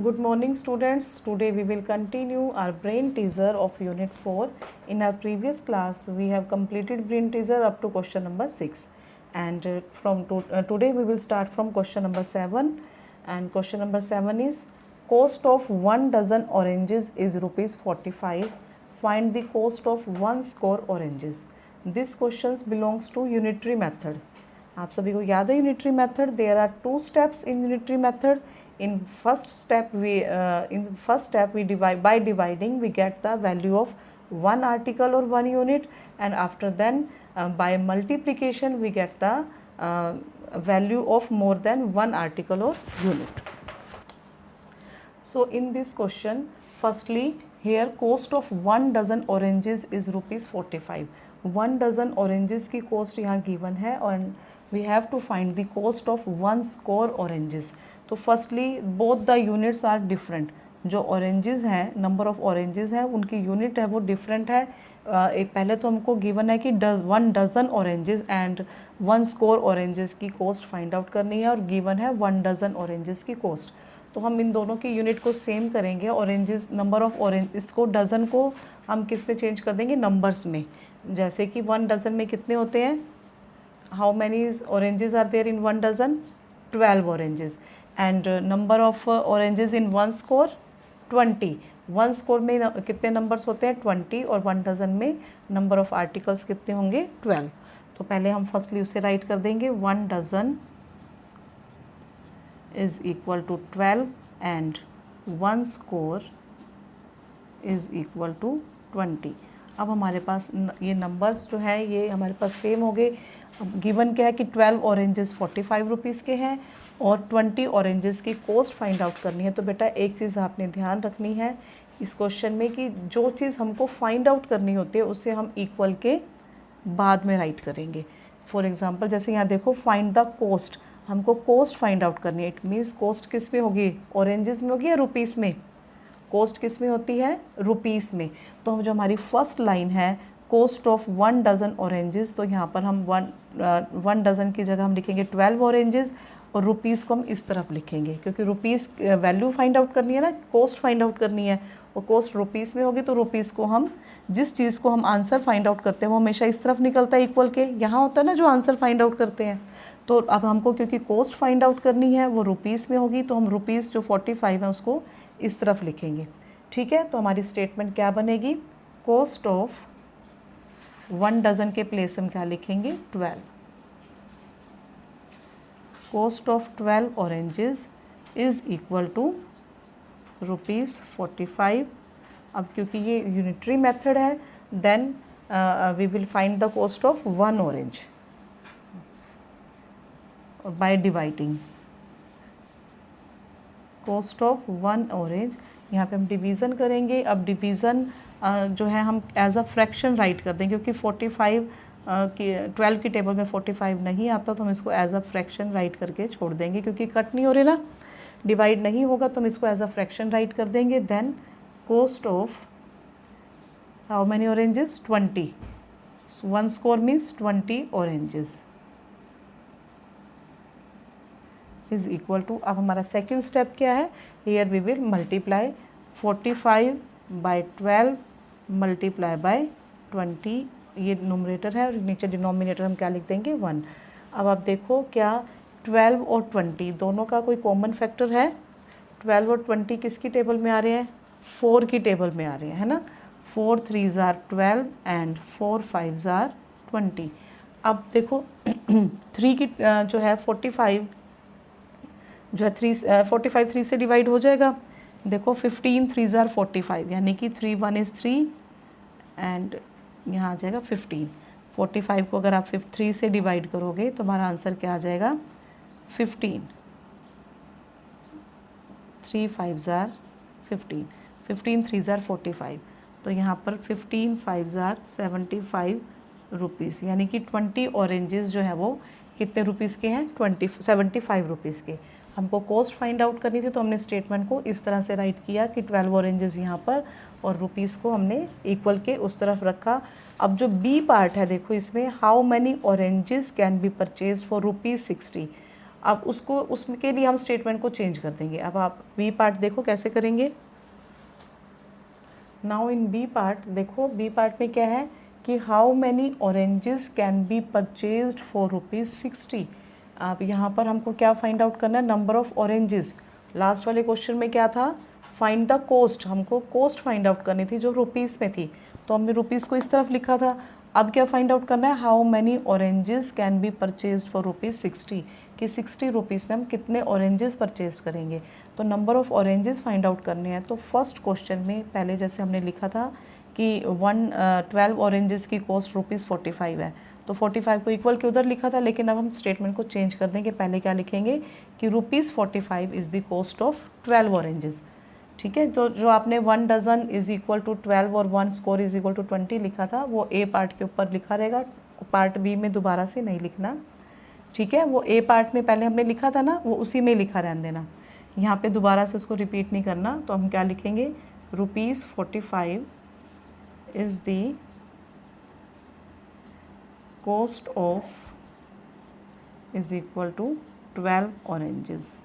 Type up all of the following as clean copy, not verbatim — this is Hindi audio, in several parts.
Good morning students. Today we will continue our brain teaser of unit 4. In our previous class we have completed brain teaser up to question number 6 and today we will start from question number 7 and question number 7 is cost of 1 dozen oranges is rupees 45. Find the cost of 1 score oranges. This questions belongs to unitary method. आप सभी को याद है unitary method. There are 2 steps in unitary method. In first step we divide by dividing we get the value of one article or one unit, and after then by multiplication we get the value of more than one article or unit. So in this question, firstly here cost of 1 dozen oranges is rupees 45. 1 dozen oranges की cost यहाँ given है और we have to find the cost of 1 score oranges. तो firstly both the units are different. जो ऑरेंजेस हैं, नंबर ऑफ ऑरेंजेस हैं, उनकी यूनिट है वो डिफरेंट है. एक पहले तो हमको गिवन है कि 1 dozen oranges and 1 score oranges की कॉस्ट फाइंड आउट करनी है और गिवन है 1 डज़न ऑरेंजेस की कॉस्ट. तो हम इन दोनों की यूनिट को सेम करेंगे. ऑरेंजेस, नंबर ऑफ ऑरेंज, इसको डज़न को हम किस में चेंज कर देंगे? नंबर्स में. जैसे कि 1 डज़न में कितने होते हैं? How many oranges are there in 1 dozen? 12 oranges. And number of oranges in 1 score 20. 1 score में कितने नंबर्स होते हैं? 20. और 1 डज़न में नंबर ऑफ आर्टिकल्स कितने होंगे? 12. तो पहले हम फर्स्टली उसे राइट कर देंगे. 1 dozen is equal to 12 and 1 score is equal to 20. अब हमारे पास ये नंबर्स जो है ये हमारे पास सेम हो गए. गिवन क्या है कि 12 ऑरेंजेस 45 रुपीज़ के हैं और 20 ऑरेंजेस की कॉस्ट फाइंड आउट करनी है. तो बेटा एक चीज़ आपने ध्यान रखनी है इस क्वेश्चन में कि जो चीज़ हमको फाइंड आउट करनी होती है उसे हम इक्वल के बाद में राइट करेंगे. फॉर एग्जांपल जैसे यहाँ देखो, फाइंड द कॉस्ट. हमको कॉस्ट फाइंड आउट करनी है. इट मीन्स कॉस्ट किस में होगी? ऑरेंजेस में होगी या रुपीज़ में? कॉस्ट किस में होती है? रुपीज़ में. तो जो हमारी फर्स्ट लाइन है कॉस्ट ऑफ 1 डज़न ऑरेंजेस, तो यहाँ पर हम 1 डज़न की जगह हम लिखेंगे 12 ऑरेंजेस और रुपीज़ को हम इस तरफ लिखेंगे क्योंकि रुपीज़ वैल्यू फाइंड आउट करनी है ना, कॉस्ट फाइंड आउट करनी है. और कॉस्ट रुपीज़ में होगी तो रुपीज़ को हम, जिस चीज़ को हम आंसर फाइंड आउट करते हैं वो हमेशा इस तरफ निकलता है इक्वल के. यहाँ होता है ना जो आंसर फाइंड आउट करते हैं. तो अब हमको क्योंकि कॉस्ट फाइंड आउट करनी है वो रुपीज़ में होगी तो हम रुपीज़ जो 45 है उसको इस तरफ लिखेंगे. ठीक है. तो हमारी स्टेटमेंट क्या बनेगी? कॉस्ट ऑफ 1 डज़न के प्लेस हम क्या लिखेंगे? 12. Cost of 12 oranges is equal to rupees 45. अब क्योंकि ये यूनिटरी मेथड है then we will find the cost of 1 orange by dividing. Cost of 1 orange, यहाँ पे हम डिवीज़न करेंगे. अब डिवीज़न जो है हम एज अ फ्रैक्शन राइट कर देंगे क्योंकि 45 की 12 की टेबल में 45 नहीं आता तो हम इसको एज अ फ्रैक्शन राइट करके छोड़ देंगे क्योंकि कट नहीं हो रही ना, डिवाइड नहीं होगा तो हम इसको एज अ फ्रैक्शन राइट कर देंगे. Then cost of how many oranges? 20. 1 score means 20 oranges is equal to. अब हमारा सेकेंड स्टेप क्या है? Here we will multiply 45 by 12 multiply by 20. ये नोमिनेटर है और नीचे डिनोमिनेटर हम क्या लिख देंगे? 1. अब आप देखो क्या 12 और 20 दोनों का कोई कॉमन फैक्टर है? 12 और 20 किसकी टेबल में आ रहे हैं? 4 की टेबल में आ रहे हैं, है ना. 4 3s are 12 and 4 5s are 20. अब देखो 3 की जो है 45 जो है 45 3 से डिवाइड हो जाएगा. देखो 15 3s आर 45 यानी कि 3 1 इज़ 3 एंड यहाँ आ जाएगा 15. 45 को अगर आप 3 से डिवाइड करोगे तो हमारा आंसर क्या आ जाएगा? 15. 3 5s आर 15. 15 3s are 45. तो यहाँ पर 15 5s आर 75 रुपीज़ यानी कि 20 ऑरेंजेस जो है वो कितने रुपीज़ के हैं? 75 रुपीज़ के. हमको कॉस्ट फाइंड आउट करनी थी तो हमने स्टेटमेंट को इस तरह से राइट किया कि 12 ऑरेंजेस यहाँ पर और रुपीज़ को हमने इक्वल के उस तरफ रखा. अब जो बी पार्ट है देखो इसमें, how many oranges can be purchase for ₹60. अब उसको उसके लिए हम स्टेटमेंट को चेंज कर देंगे। अब आप बी पार्ट देखो कैसे करेंगे। नाउ इन बी पार्ट देखो, बी पार्ट में क्या है कि how many oranges can be purchased for ₹60। अब यहाँ पर हमको क्या फाइंड आउट करना है, नंबर ऑफ ऑरेंजेस। लास्ट वाले क्वेश्चन में क्या था, फाइंड द कोस्ट, हमको कोस्ट फाइंड आउट करनी थी जो रुपीज़ में थी, तो हमने रुपीज़ को इस तरफ लिखा था। अब क्या फाइंड आउट करना है, how many oranges can be purchased for ₹60, कि 60 रुपीज़ में हम कितने ऑरेंजेस परचेज करेंगे। तो number of oranges find out करने हैं। तो फर्स्ट क्वेश्चन में पहले जैसे हमने लिखा था कि 12 ऑरेंजेस की कॉस्ट ₹45 है, तो 45 को इक्वल के उधर लिखा था, लेकिन अब हम स्टेटमेंट को चेंज कर देंगे। पहले क्या लिखेंगे कि ₹45 is the cost of 12 oranges. ठीक है, तो जो आपने 1 डज़न इज़ इक्वल टू 12 और 1 स्कोर इज़ इक्वल टू 20 लिखा था, वो ए पार्ट के ऊपर लिखा रहेगा, पार्ट बी में दोबारा से नहीं लिखना। ठीक है, वो ए पार्ट में पहले हमने लिखा था ना, वो उसी में लिखा रहने देना, यहाँ पे दोबारा से उसको रिपीट नहीं करना। तो हम क्या लिखेंगे, ₹45 is the cost of is equal to 12 oranges,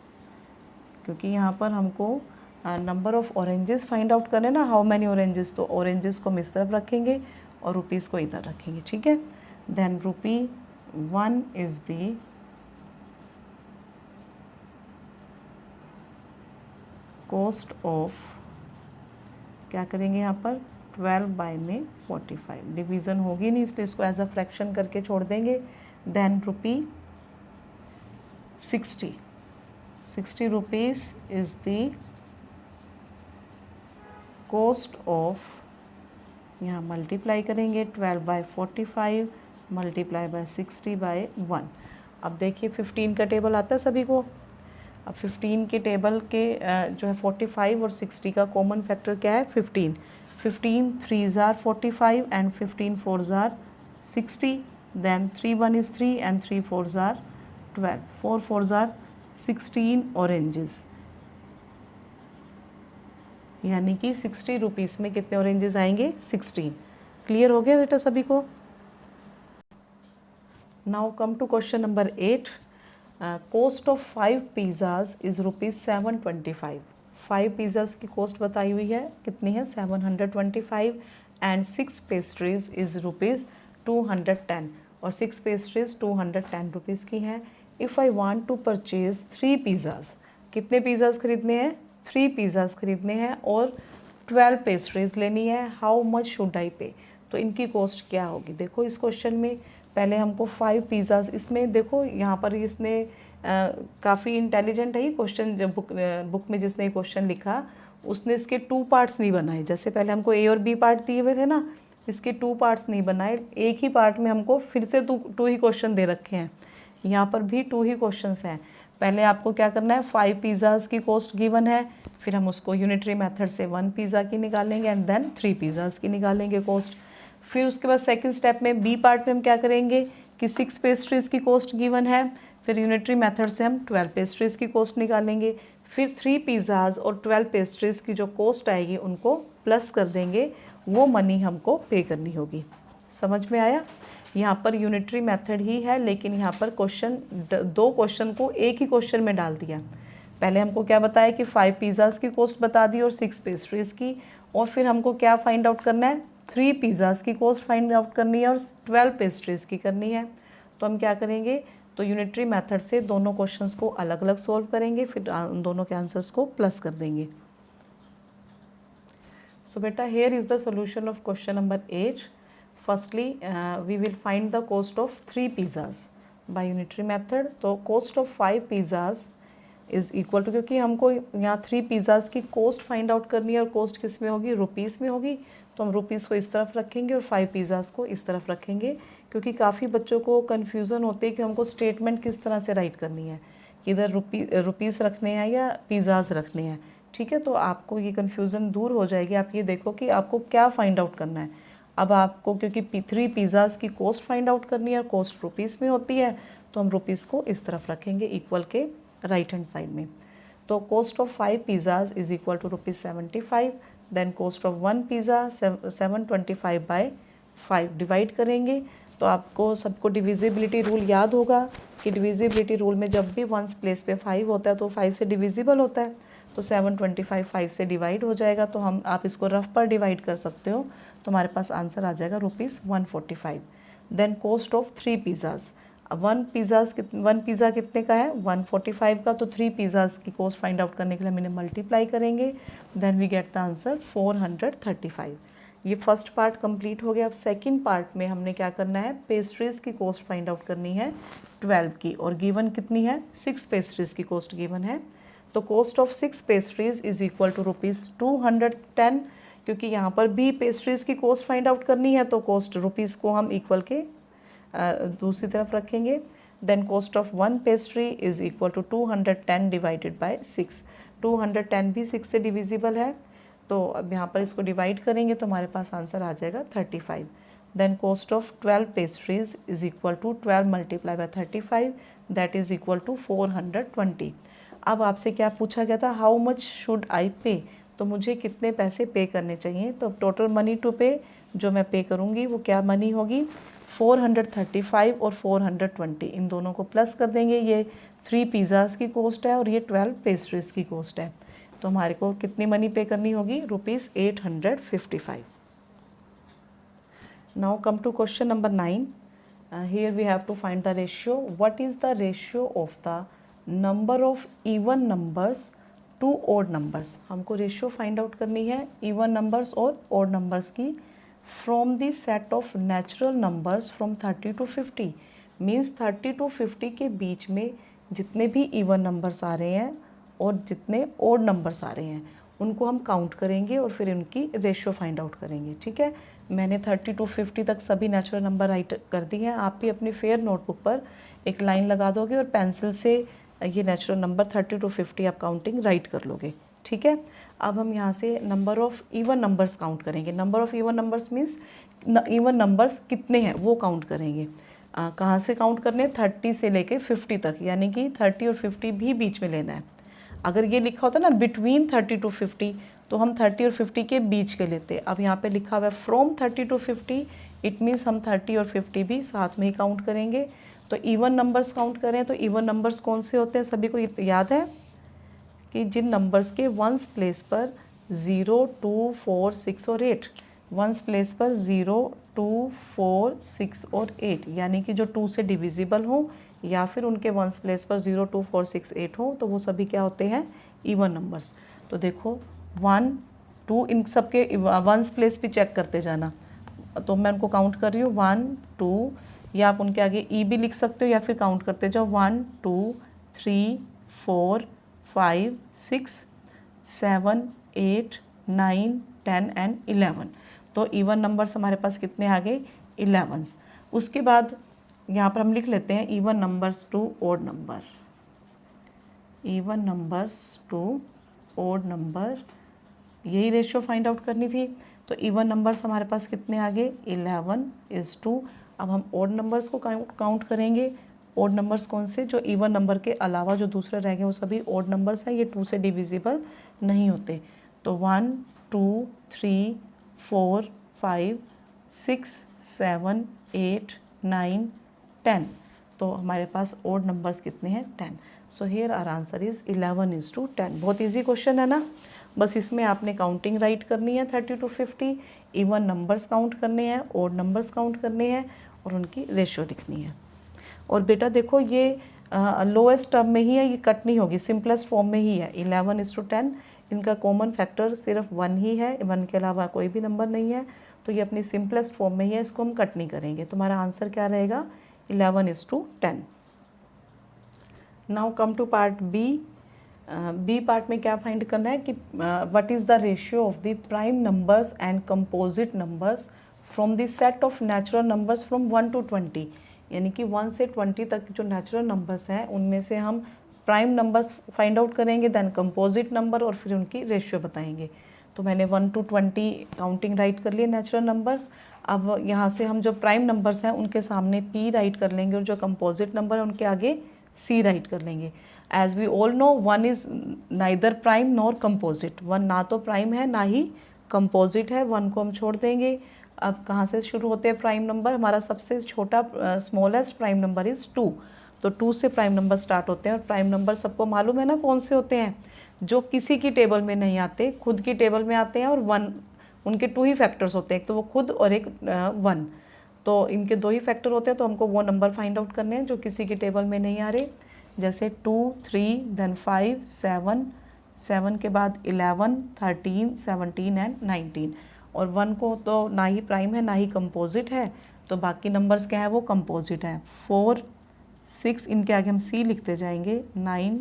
क्योंकि यहाँ पर हमको number of oranges find out करने ना, हाउ मैनी ऑरेंजेस, तो ऑरेंजेस को हम इस तरफ रखेंगे और रुपीज़ को इधर रखेंगे। ठीक है, then ₹1 is the cost of, क्या करेंगे यहाँ पर 12/45, डिवीज़न होगी नहीं इसलिए इसको एज अ फ्रैक्शन करके छोड़ देंगे। Then ₹60 rupees is the cost of, यहाँ मल्टीप्लाई करेंगे 12/45 मल्टीप्लाई बाय 60/1। अब देखिए 15 का टेबल आता है सभी को। अब 15 के टेबल के जो है 45 और 60 का कॉमन फैक्टर क्या है, 15। 15 3s are 45 and 15 4s are 60, then 3 1 is 3 and 3 4s are 12, 4 4s are 16 oranges, यानी कि 60 रुपीज़ में कितने ऑरेंजेस आएंगे, 16। क्लियर हो गया बेटा सभी को। Now come to question number 8। Cost of 5 pizzas is ₹725। 5 pizzas की कॉस्ट बताई हुई है, कितनी है, 725, एंड 6 पेस्ट्रीज इज़ ₹210, और 6 पेस्ट्रीज 210 रुपीज़ की हैं। If I want to purchase 3 pizzas, कितने पिज़्ज़ाज खरीदने हैं, 3 पिज़्ज़ाज खरीदने हैं, और 12 पेस्ट्रीज लेनी है, हाउ मच शुड आई पे, तो इनकी कॉस्ट क्या होगी। देखो इस क्वेश्चन में पहले हमको 5 पिज़्ज़ाज, इसमें देखो यहाँ पर इसने काफ़ी इंटेलिजेंट है ये क्वेश्चन, जब बुक में जिसने क्वेश्चन लिखा उसने इसके 2 पार्ट्स नहीं बनाए। जैसे पहले हमको ए और बी पार्ट दिए हुए थे ना, इसके 2 पार्ट्स नहीं बनाए, एक ही पार्ट में हमको फिर से 2 ही क्वेश्चन दे रखे हैं। यहाँ पर भी 2 ही क्वेश्चंस हैं। पहले आपको क्या करना है, 5 पिज़्ज़ाज की कॉस्ट गिवन है, फिर हम उसको यूनिटरी मेथड से 1 पिज़्ज़ा की निकालेंगे एंड देन 3 पिज़्ज़ाज की निकालेंगे कॉस्ट। फिर उसके बाद सेकंड स्टेप में बी पार्ट में हम क्या करेंगे कि 6 पेस्ट्रीज़ की कॉस्ट गिवन है, फिर यूनिटरी मेथड से हम 12 पेस्ट्रीज़ की कॉस्ट निकालेंगे, फिर 3 पिज़्ज़ाज और 12 पेस्ट्रीज़ की जो कॉस्ट आएगी उनको प्लस कर देंगे, वो मनी हमको पे करनी होगी। समझ में आया। यहाँ पर यूनिटरी मेथड ही है, लेकिन यहाँ पर क्वेश्चन 2 क्वेश्चन को एक ही क्वेश्चन में डाल दिया। पहले हमको क्या बताया कि 5 पिज़्ज़ाज की कॉस्ट बता दी और 6 पेस्ट्रीज़ की, और फिर हमको क्या फाइंड आउट करना है, 3 पिज़्ज़ाज की कॉस्ट फाइंड आउट करनी है और 12 पेस्ट्रीज़ की करनी है। तो हम क्या करेंगे, तो यूनिटरी मेथड से दोनों क्वेश्चंस को अलग अलग सॉल्व करेंगे, फिर उन दोनों के आंसर्स को प्लस कर देंगे। सो बेटा here is the solution of question number 8। Firstly we will find the cost of 3 pizzas by unitary method. तो cost of 5 pizzas is equal to, क्योंकि हमको यहाँ 3 पिज़्ज़ाज की कॉस्ट फाइंड आउट करनी है और कॉस्ट किस में होगी, रुपीज़ में होगी, तो हम रुपीज़ को इस तरफ रखेंगे और 5 पिज़्ज़ाज को इस तरफ रखेंगे, क्योंकि काफ़ी बच्चों को कन्फ्यूज़न होती है कि हमको स्टेटमेंट किस तरह से राइट करनी है, कि इधर रुपीज़ रखने हैं या पिज़्ज़ाज रखने हैं। ठीक है, तो आपको ये कन्फ्यूज़न दूर हो जाएगी। आप ये देखो कि आपको क्या फाइंड आउट करना है। अब आपको क्योंकि 3 पिज़्ज़ाज की कॉस्ट फाइंड आउट करनी है और कॉस्ट रुपीज़ में होती है, तो हम रुपीज़ को इस तरफ रखेंगे इक्वल के राइट हैंड साइड में। तो cost of 5 pizzas is equal to ₹75, then cost of 1 pizza 725/5, 5 divide करेंगे तो आपको सबको डिविजिबिलिटी रूल याद होगा कि डिविजिबिलिटी रूल में जब भी वंस प्लेस पे 5 होता है तो 5 से डिविजिबल होता है, तो 725 5 से डिवाइड हो जाएगा। तो हम आप इसको रफ पर डिवाइड कर सकते हो, तो हमारे पास आंसर आ जाएगा ₹145। Then cost of 3 pizzas. अब वन पिज़्ज़ा कितने का है? 145 का। तो 3 पिज़्ज़ाज़ की कॉस्ट फाइंड आउट करने के लिए हम इन्हें मल्टीप्लाई करेंगे, then we get the answer 435। ये फर्स्ट पार्ट कंप्लीट हो गया। अब सेकंड पार्ट में हमने क्या करना है, पेस्ट्रीज़ की कॉस्ट फाइंड आउट करनी है 12 की, और गिवन कितनी है? 6 पेस्ट्रीज़ की कॉस्ट गिवन है। तो cost of 6 pastries is equal to ₹210। क्योंकि यहाँ पर भी पेस्ट्रीज़ की कॉस्ट फाइंड आउट करनी है तो कॉस्ट रुपीज़ को हम इक्वल के दूसरी तरफ रखेंगे। Then cost of 1 pastry is equal to 210 divided by 6। 210 भी 6 से डिविजिबल है, तो अब यहाँ पर इसको डिवाइड करेंगे तो हमारे पास आंसर आ जाएगा 35। Then cost of 12 pastries is equal to 12 multiply by 35, that is equal to 420। अब आपसे क्या पूछा गया था, हाउ मच शुड आई पे, तो मुझे कितने पैसे पे करने चाहिए। तो टोटल मनी टू पे जो मैं पे करूँगी वो क्या मनी होगी, 435 और 420, इन दोनों को प्लस कर देंगे। ये 3 पिज़्ज़ाज़ की कॉस्ट है और ये 12 पेस्ट्रीज़ की कॉस्ट है, तो हमारे को कितनी मनी पे करनी होगी, ₹855। Now come to question number 9। Here we have to find the ratio. What is the ratio of the number of even numbers to odd numbers. हमको रेशियो फाइंड आउट करनी है इवन नंबर्स और ऑड नंबर्स की from the set of natural numbers from 30 to 50। Means 30 to 50 के बीच में जितने भी इवन नंबर्स आ रहे हैं और जितने ऑड नंबर्स आ रहे हैं उनको हम काउंट करेंगे और फिर उनकी रेशियो फाइंड आउट करेंगे। ठीक है, मैंने 30 to 50 तक सभी नेचुरल नंबर राइट कर दिए हैं। आप भी अपनी फेयर नोटबुक पर एक लाइन लगा दोगे और पेंसिल से ये नेचुरल नंबर 30 to 50 आप काउंटिंग राइट कर लोगे। ठीक है, अब हम यहाँ से number of even numbers count करेंगे। Number of even numbers means even numbers कितने हैं वो काउंट करेंगे। कहाँ से काउंट करने हैं, 30 से लेके 50 तक, यानी कि 30 और 50 भी बीच में लेना है। अगर ये लिखा होता ना बिटवीन 30 to 50 तो हम 30 और 50 के बीच के लेते। अब यहाँ पे लिखा हुआ है फ्रॉम 30 to 50, इट मीन्स हम 30 और 50 भी साथ में ही काउंट करेंगे। तो इवन नंबर्स काउंट करें तो इवन नंबर्स कौन से होते हैं, सभी को याद है कि जिन नंबर्स के वंस प्लेस पर 0, 2, 4, 6 और 8, वंस प्लेस पर 0, 2, 4, 6 और 8, यानी कि जो 2 से डिविजिबल हो या फिर उनके वंस प्लेस पर 0, 2, 4, 6, 8 हो, तो वो सभी क्या होते हैं, इवन नंबर्स। तो देखो 1, 2, इन सब के वंस प्लेस भी चेक करते जाना। तो मैं उनको काउंट कर रही हूँ 1, 2, या आप उनके आगे ई भी लिख सकते हो या फिर काउंट करते जाओ 1, 2, 3, 4, 5, 6, 7, 8, 9, 10 एंड 11। तो इवन नंबर्स हमारे पास कितने आ गए, 11। उसके बाद यहाँ पर हम लिख लेते हैं even numbers to odd number. Even numbers to odd number, यही रेशियो फाइंड आउट करनी थी। तो इवन नंबर्स हमारे पास कितने आ गए, 11:2। अब हम ऑड नंबर्स को काउंट करेंगे। ऑड नंबर्स कौन से, जो इवन नंबर के अलावा जो दूसरे रह गए वो सभी ऑड नंबर्स हैं, ये 2 से डिविजिबल नहीं होते। तो 1, 2, 3, 4, 5, 6, 7, 8, 9, 10। तो हमारे पास ऑड नंबर्स कितने हैं, 10। So here our answer is 11:10। बहुत ईजी क्वेश्चन है ना, बस इसमें आपने काउंटिंग राइट करनी है 30 to 50, इवन नंबर्स काउंट करने हैं, ऑड नंबर्स काउंट करने हैं और उनकी रेशियो लिखनी है। और बेटा देखो ये लोएस्ट टर्म में ही है, ये कट नहीं होगी, सिंपलेस्ट फॉर्म में ही है। 11:10, इनका कॉमन फैक्टर सिर्फ 1 ही है, 1 के अलावा कोई भी नंबर नहीं है, तो ये अपनी सिंपलेस्ट फॉर्म में ही है, इसको हम कट नहीं करेंगे। तुम्हारा आंसर क्या रहेगा, 11:10। Now come to part B. B part में क्या फाइंड करना है कि what is the ratio of the prime numbers and composite numbers from the set of natural numbers from 1 to 20, यानी कि 1 से 20 तक जो नेचुरल नंबर्स हैं उनमें से हम प्राइम नंबर्स फाइंड आउट करेंगे, देन कंपोजिट नंबर और फिर उनकी रेशियो बताएंगे। तो मैंने 1 to 20 काउंटिंग राइट कर लिए नेचुरल नंबर्स। अब यहाँ से हम जो प्राइम नंबर्स हैं उनके सामने p राइट कर लेंगे और जो कंपोजिट नंबर है उनके आगे c राइट कर लेंगे। As we all know 1 is neither prime nor composite. 1 ना तो प्राइम है ना ही कंपोजिट है, 1 को हम छोड़ देंगे। अब कहाँ से शुरू होते हैं प्राइम नंबर? हमारा सबसे छोटा स्मॉलेस्ट प्राइम नंबर इज़ 2, तो 2 से प्राइम नंबर स्टार्ट होते हैं। और प्राइम नंबर सबको मालूम है ना कौन से होते हैं? जो किसी की टेबल में नहीं आते, खुद की टेबल में आते हैं, और 1, उनके 2 ही फैक्टर्स होते हैं, एक तो वो खुद और एक 1। तो इनके 2 ही फैक्टर होते हैं, तो हमको वो नंबर फाइंड आउट करने हैं जो किसी की टेबल में नहीं आ रहे। जैसे 2, 3, देन 5, 7, 7 के बाद 11, 13, 17 एंड 19। और 1 को तो ना ही प्राइम है ना ही कंपोजिट है, तो बाकी नंबर्स क्या है? वो कंपोजिट है। 4, 6, इनके आगे हम C लिखते जाएंगे, 9,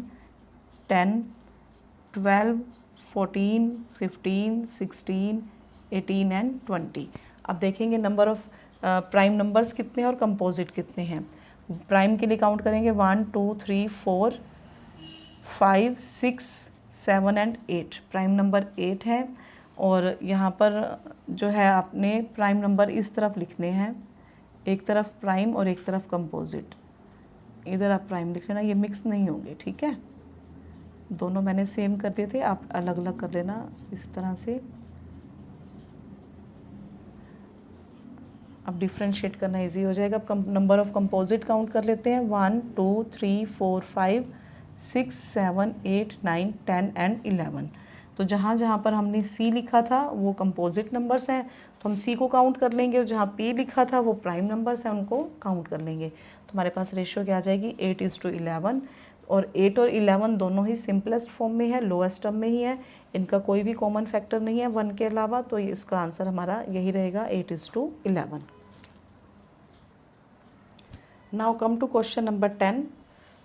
10, 12, 14, 15, 16, 18 एंड 20। अब देखेंगे नंबर ऑफ प्राइम नंबर्स कितने हैं और कंपोजिट कितने हैं। प्राइम के लिए काउंट करेंगे 1, 2, 3, 4, 5, 6, 7 एंड 8। प्राइम नंबर 8 है। और यहाँ पर जो है आपने प्राइम नंबर इस तरफ लिखने हैं, एक तरफ प्राइम और एक तरफ कंपोजिट। इधर आप प्राइम लिख लेना, ये मिक्स नहीं होंगे, ठीक है। दोनों मैंने सेम कर दिए थे, आप अलग अलग कर लेना इस तरह से। अब डिफ्रेंशिएट करना इजी हो जाएगा। अब नंबर ऑफ कंपोजिट काउंट कर लेते हैं, 1, 2, 3, 4, 5, 6, 7, 8, 9, 10 एंड 11। तो जहाँ जहाँ पर हमने C लिखा था वो कंपोजिट नंबर्स हैं, तो हम C को काउंट कर लेंगे, और जहाँ P लिखा था वो प्राइम नंबर्स हैं, उनको काउंट कर लेंगे। तो हमारे पास रेशियो क्या आ जाएगी? 8:11। और 8 और 11 दोनों ही सिंपलेस्ट फॉर्म में है, लोएस्ट टर्म में ही है, इनका कोई भी कॉमन फैक्टर नहीं है 1 के अलावा, तो इसका आंसर हमारा यही रहेगा, 8:11। Now come to question number 10.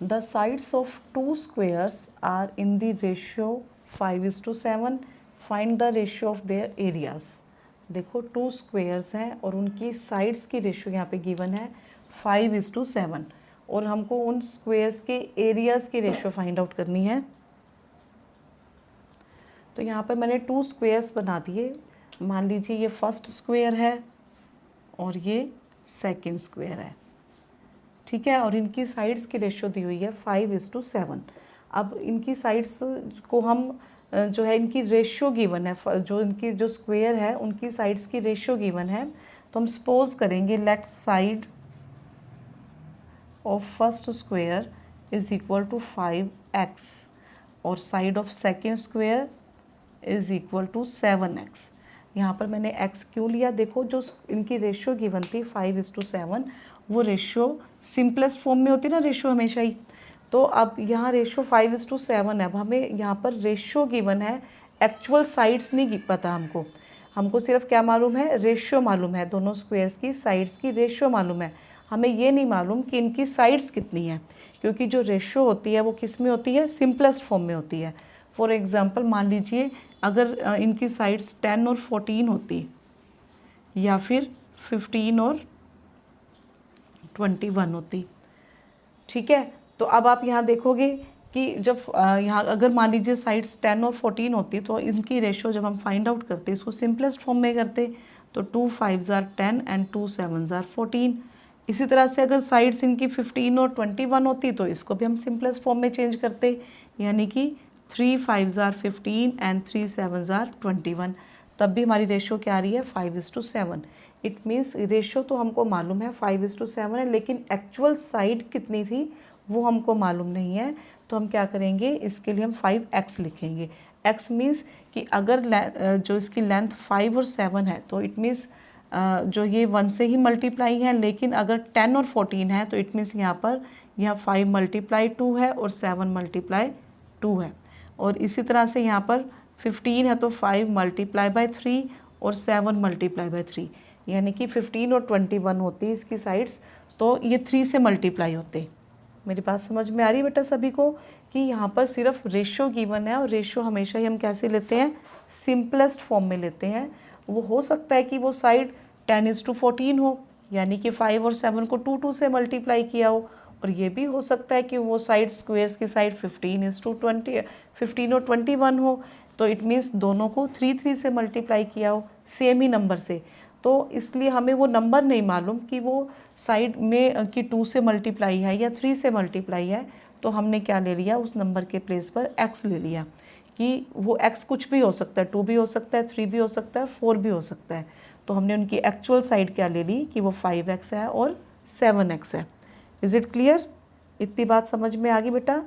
The sides of two squares are in the ratio 5:7. Find the ratio of their areas. देखो 2 स्क्वेयर्स हैं और उनकी साइड्स की रेशियो यहाँ पे गिवन है 5:7, और हमको उन स्क्वेयर्स के एरियाज़ की रेशियो फाइंड आउट करनी है। तो यहाँ पर मैंने 2 स्क्वेयर्स बना दिए। मान लीजिए ये फर्स्ट स्क्वेयर है और ये सेकंड स्क्वेयर है, ठीक है। और इनकी साइड्स की रेशियो दी हुई है 5:7। अब इनकी साइड्स को हम जो है इनकी रेशियो गिवन है, जो इनकी जो स्क्वेयर है उनकी साइड्स की रेशियो गिवन है, तो हम सपोज करेंगे let side of first square is equal to 5x और side of second square is equal to 7x। यहाँ पर मैंने x क्यों लिया? देखो जो इनकी रेशियो गिवन थी 5:7, वो रेशियो सिंपलेस्ट फॉर्म में होती है ना रेशियो हमेशा ही। तो अब यहाँ रेशियो 5:7 है। अब हमें यहाँ पर रेशियो गिवन है, एक्चुअल साइड्स नहीं पता हमको सिर्फ क्या मालूम है? रेशियो मालूम है, दोनों स्क्वेयर्स की साइड्स की रेशियो मालूम है। हमें ये नहीं मालूम कि इनकी साइड्स कितनी है, क्योंकि जो रेशियो होती है वो किस में होती है? सिंपलेस्ट फॉर्म में होती है। फॉर एग्जांपल मान लीजिए अगर इनकी साइड्स 10 और 14 होती, या फिर 15 और 21 होती, ठीक है। तो अब आप यहाँ देखोगे कि जब यहाँ अगर मान लीजिए साइड्स 10 और 14 होती, तो इनकी रेशियो जब हम फाइंड आउट करते इसको सिंपलेस्ट फॉर्म में करते, तो 2 5s are 10 and 2 7s are 14। इसी तरह से अगर साइड्स इनकी 15 और 21 होती तो इसको भी हम सिंपलेस्ट फॉर्म में चेंज करते, यानी कि 3 5s are 15 and 3 7s are 21। तब भी हमारी रेशियो क्या आ रही है? 5:7। इट मीन्स रेशियो तो हमको मालूम है 5:7 है, लेकिन एक्चुअल साइड कितनी थी वो हमको मालूम नहीं है। तो हम क्या करेंगे? इसके लिए हम 5x लिखेंगे। x मीन्स कि अगर जो इसकी लेंथ 5 और 7 है तो इट मीन्स जो ये 1 से ही मल्टीप्लाई है, लेकिन अगर 10 और 14 है तो इट मीन्स यहाँ पर यह 5 मल्टीप्लाई 2 है और 7 मल्टीप्लाई 2 है। और इसी तरह से यहाँ पर 15 है तो 5 मल्टीप्लाई बाय 3 और 7 मल्टीप्लाई बाय 3, यानी कि 15 और 21 होती है इसकी साइड्स, तो ये 3 से मल्टीप्लाई होते। मेरी बात समझ में आ रही है बेटा सभी को कि यहाँ पर सिर्फ रेशियो गिवन है, और रेशियो हमेशा ही हम कैसे लेते हैं? सिंपलेस्ट फॉर्म में लेते हैं। वो हो सकता है कि वो साइड 10:14 हो, यानी कि 5 और 7 को 2 से मल्टीप्लाई किया हो, और ये भी हो सकता है कि वो साइड स्क्वेयर्स की साइड 15 और 21 हो, तो इट मीन्स दोनों को 3 से मल्टीप्लाई किया हो सेम ही नंबर से। तो इसलिए हमें वो नंबर नहीं मालूम कि वो साइड में कि 2 से मल्टीप्लाई है या 3 से मल्टीप्लाई है, तो हमने क्या ले लिया? उस नंबर के प्लेस पर x ले लिया, कि वो x कुछ भी हो सकता है, 2 भी हो सकता है, 3 भी हो सकता है, 4 भी हो सकता है। तो हमने उनकी एक्चुअल साइड क्या ले ली कि वो 5x है और 7x है। Is it clear? इतनी बात समझ में आ गई बेटा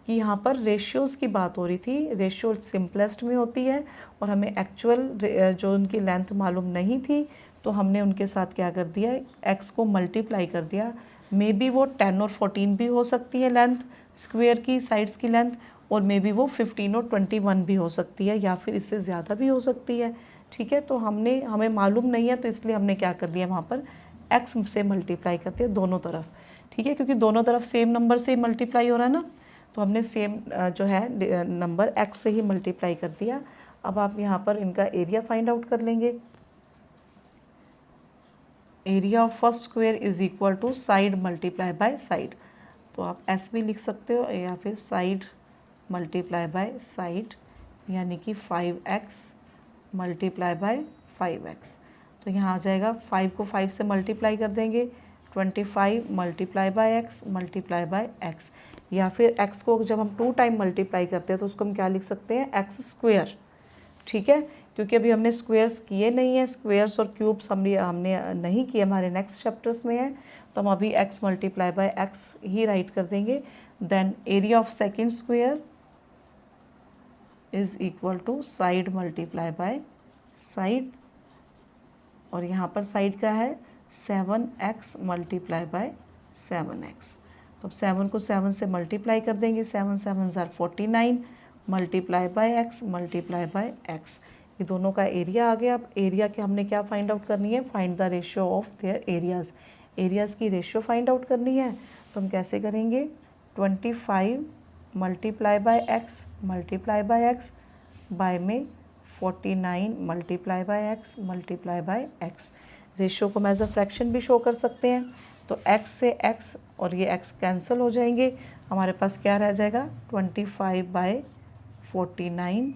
कि यहाँ पर रेशियोज़ की बात हो रही थी। रेशियो सिंपलेस्ट में होती है और हमें एक्चुअल जो उनकी लेंथ मालूम नहीं थी तो हमने उनके साथ क्या कर दिया, x को मल्टीप्लाई कर दिया। मे बी वो 10 और 14 भी हो सकती है लेंथ स्क्वायर की, साइड्स की लेंथ, और मे बी वो 15 और 21 भी हो सकती है, या फिर इससे ज़्यादा भी हो सकती है। ठीक है, तो हमें मालूम नहीं है तो इसलिए हमने क्या कर दिया, वहाँ पर x से मल्टीप्लाई कर दिया दोनों तरफ। ठीक है, क्योंकि दोनों तरफ सेम नंबर से मल्टीप्लाई हो रहा है ना, तो हमने सेम जो है नंबर x से ही मल्टीप्लाई कर दिया। अब आप यहाँ पर इनका एरिया फाइंड आउट कर लेंगे। Area of first square is equal to side multiply by side, तो आप एस भी लिख सकते हो या फिर साइड मल्टीप्लाई बाय साइड, यानी कि 5x मल्टीप्लाई बाय 5x। तो यहाँ आ जाएगा 5 को 5 से मल्टीप्लाई कर देंगे, 25 multiply by x multiply by x, या फिर x को जब हम 2 टाइम मल्टीप्लाई करते हैं तो उसको हम क्या लिख सकते हैं, x स्क्वायर। ठीक है, क्योंकि अभी हमने स्क्वायर्स किए नहीं है, स्क्वायर्स और क्यूब्स हमने नहीं किए, हमारे नेक्स्ट चैप्टर्स में है, तो हम अभी x मल्टीप्लाई बाय x ही राइट कर देंगे। Then area of second square is equal to side multiply by side, और यहाँ पर साइड का है 7x मल्टीप्लाई बाय 7x। तो अब 7 को 7 से मल्टीप्लाई कर देंगे, 7 7 ज़ार 49 multiply by x multiply by x, ये दोनों का एरिया आ गया। अब एरिया के हमने क्या फाइंड आउट करनी है, find the ratio of their areas. Areas की रेशियो फाइंड आउट करनी है, तो हम कैसे करेंगे, 25 multiply by x multiply by x by में 49 multiply by x multiply by x। Ratio को हम एज अ फ्रैक्शन भी शो कर सकते हैं, तो x से x और ये x कैंसिल हो जाएंगे, हमारे पास क्या रह जाएगा, 25 बाय 49,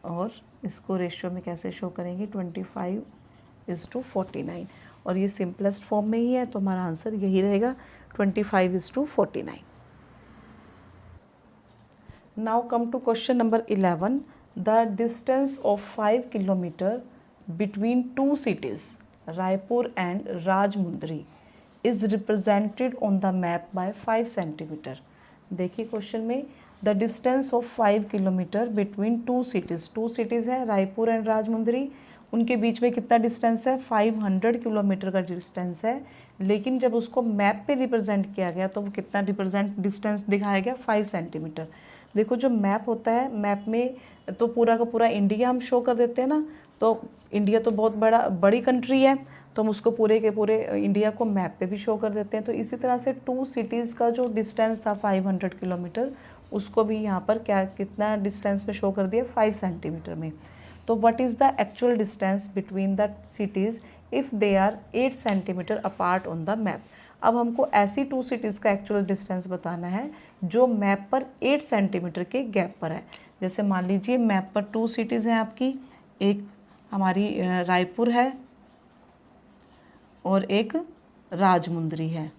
और इसको रेशियो में कैसे शो करेंगे, 25:49, और ये सिंपलेस्ट फॉर्म में ही है, तो हमारा आंसर यही रहेगा 25:49। Now come to question number 11। The distance of 5 kilometre between 2 cities, Raipur and Rajahmundry, is represented on the map by 5 centimetre. देखिए क्वेश्चन में, the distance of 5 kilometre between 2 cities, 2 cities है रायपुर एंड राजमुंदरी, उनके बीच में कितना डिस्टेंस है, 500 किलोमीटर का डिस्टेंस है, लेकिन जब उसको मैप पे रिप्रेजेंट किया गया तो वो कितना डिस्टेंस दिखाया गया, 5 सेंटीमीटर। देखो जो मैप होता है, मैप में तो पूरा का पूरा इंडिया हम शो कर देते हैं ना, तो इंडिया तो बहुत बड़ी कंट्री है, तो हम उसको पूरे के पूरे इंडिया को मैप पे भी शो कर देते हैं। तो इसी तरह से 2 cities का जो डिस्टेंस था 500 किलोमीटर, उसको भी यहाँ पर कितना डिस्टेंस में शो कर दिया, 5 सेंटीमीटर में। तो what is the actual distance between the cities if they are 8 centimetre apart on the map. अब हमको ऐसी 2 cities का एक्चुअल डिस्टेंस बताना है जो मैप पर 8 सेंटीमीटर के गैप पर है। जैसे मान लीजिए मैप पर 2 cities हैं आपकी, एक हमारी रायपुर है और एक राजमुंदरी है।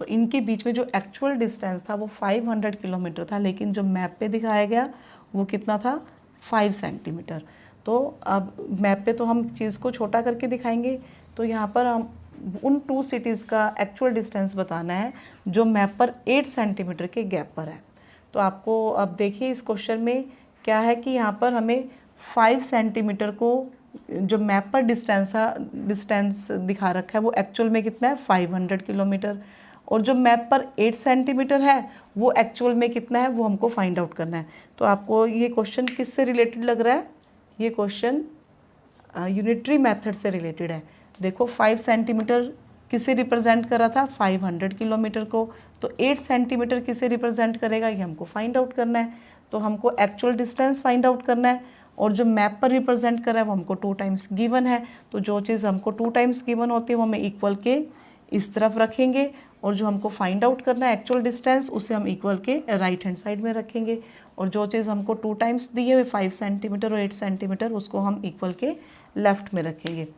तो इनके बीच में जो एक्चुअल डिस्टेंस था वो 500 किलोमीटर था, लेकिन जो मैप पे दिखाया गया वो कितना था, 5 सेंटीमीटर। तो अब मैप पे तो हम चीज़ को छोटा करके दिखाएंगे, तो यहाँ पर हम उन 2 cities का एक्चुअल डिस्टेंस बताना है जो मैप पर 8 सेंटीमीटर के गैप पर है। तो आपको अब देखिए इस क्वेश्चन में क्या है कि यहाँ पर हमें 5 सेंटीमीटर को जो मैप पर डिस्टेंस दिखा रखा है वो एक्चुअल में कितना है, 500 किलोमीटर, और जो मैप पर 8 सेंटीमीटर है वो एक्चुअल में कितना है, वो हमको फाइंड आउट करना है। तो आपको ये क्वेश्चन किससे रिलेटेड लग रहा है, ये क्वेश्चन यूनिटरी मेथड से रिलेटेड है। देखो 5 सेंटीमीटर किसे रिप्रेजेंट कर रहा था, 500 किलोमीटर को, तो 8 सेंटीमीटर किसे रिप्रेजेंट करेगा, ये हमको फाइंड आउट करना है। तो हमको एक्चुअल डिस्टेंस फाइंड आउट करना है, और जो मैप पर रिप्रेजेंट कर रहा है वो हमको 2 टाइम्स गिवन है। तो जो चीज़ हमको 2 टाइम्स गिवन होती है वो हमें इक्वल के इस तरफ रखेंगे, और जो हमको फाइंड आउट करना है एक्चुअल डिस्टेंस उसे हम इक्वल के राइट हैंड साइड में रखेंगे, और जो चीज़ हमको 2 टाइम्स दी है 5 सेंटीमीटर और 8 सेंटीमीटर, उसको हम इक्वल के लेफ्ट में रखेंगे।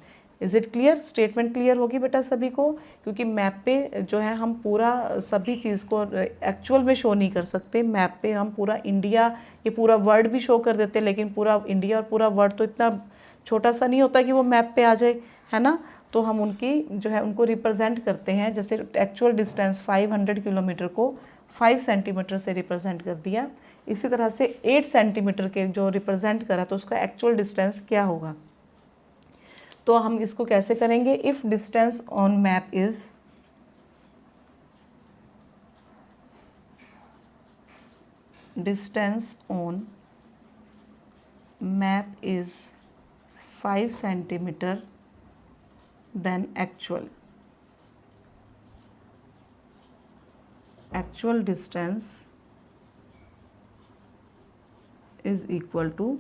Is it clear? Statement clear होगी बेटा सभी को? क्योंकि मैप पे जो है हम पूरा सभी चीज़ को एक्चुअल में शो नहीं कर सकते। मैप पे हम पूरा इंडिया, ये पूरा वर्ल्ड भी शो कर देते, लेकिन पूरा इंडिया और पूरा वर्ल्ड तो इतना छोटा सा नहीं होता कि वो मैप पे आ जाए, है ना। तो हम उनकी जो है उनको रिप्रेजेंट करते हैं, जैसे एक्चुअल डिस्टेंस 500 किलोमीटर को 5 सेंटीमीटर से रिप्रेजेंट कर दिया। इसी तरह से 8 सेंटीमीटर के जो रिप्रेजेंट करा तो उसका एक्चुअल डिस्टेंस क्या होगा। तो हम इसको कैसे करेंगे? If distance on map is map is 5 centimetre then actual distance is equal to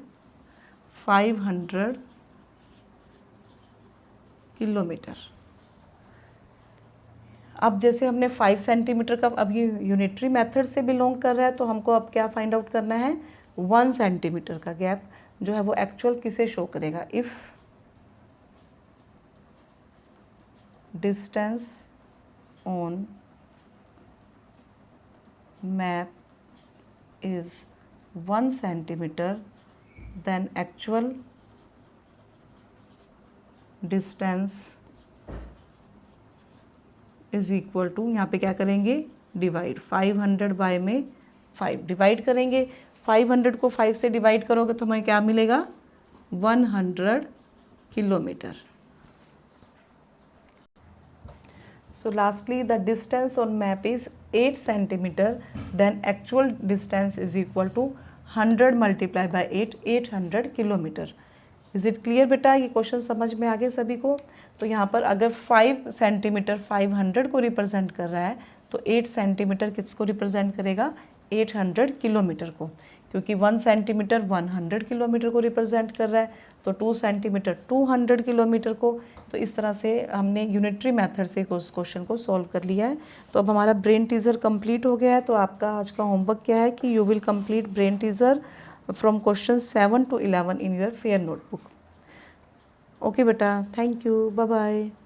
500 kilometre. अब जैसे हमने 5 सेंटीमीटर का, अब ये यूनिटरी मेथड से बिलोंग कर रहा है, तो हमको अब क्या फाइंड आउट करना है? 1 सेंटीमीटर का गैप जो है वो एक्चुअल किसे शो करेगा? If distance on map is 1 centimetre then actual distance is equal to, यहाँ पे क्या करेंगे? डिवाइड 500 बाय में 5 डिवाइड करेंगे। 500 को 5 से डिवाइड करोगे तो हमें क्या मिलेगा? 100 kilometre. So lastly, the distance on map is 8 centimeter, then actual distance is equal to 100 multiplied by 8, 800 kilometre. Is it clear बेटा? ये क्वेश्चन समझ में आ गए सभी को? तो यहाँ पर अगर 5 सेंटीमीटर 500 को रिप्रेजेंट कर रहा है तो 8 सेंटीमीटर किसको रिप्रेजेंट करेगा? 800 किलोमीटर को, क्योंकि 1 सेंटीमीटर 100 किलोमीटर को रिप्रेजेंट कर रहा है, तो 2 सेंटीमीटर 200 किलोमीटर को। तो इस तरह से हमने यूनिटरी मेथड से उस क्वेश्चन को सॉल्व कर लिया है। तो अब हमारा ब्रेन टीजर कंप्लीट हो गया है। तो आपका आज का होमवर्क क्या है कि you will complete brain teaser from question 7 to 11 in your fair notebook. Okay बेटा, थैंक यू, बाय बाय।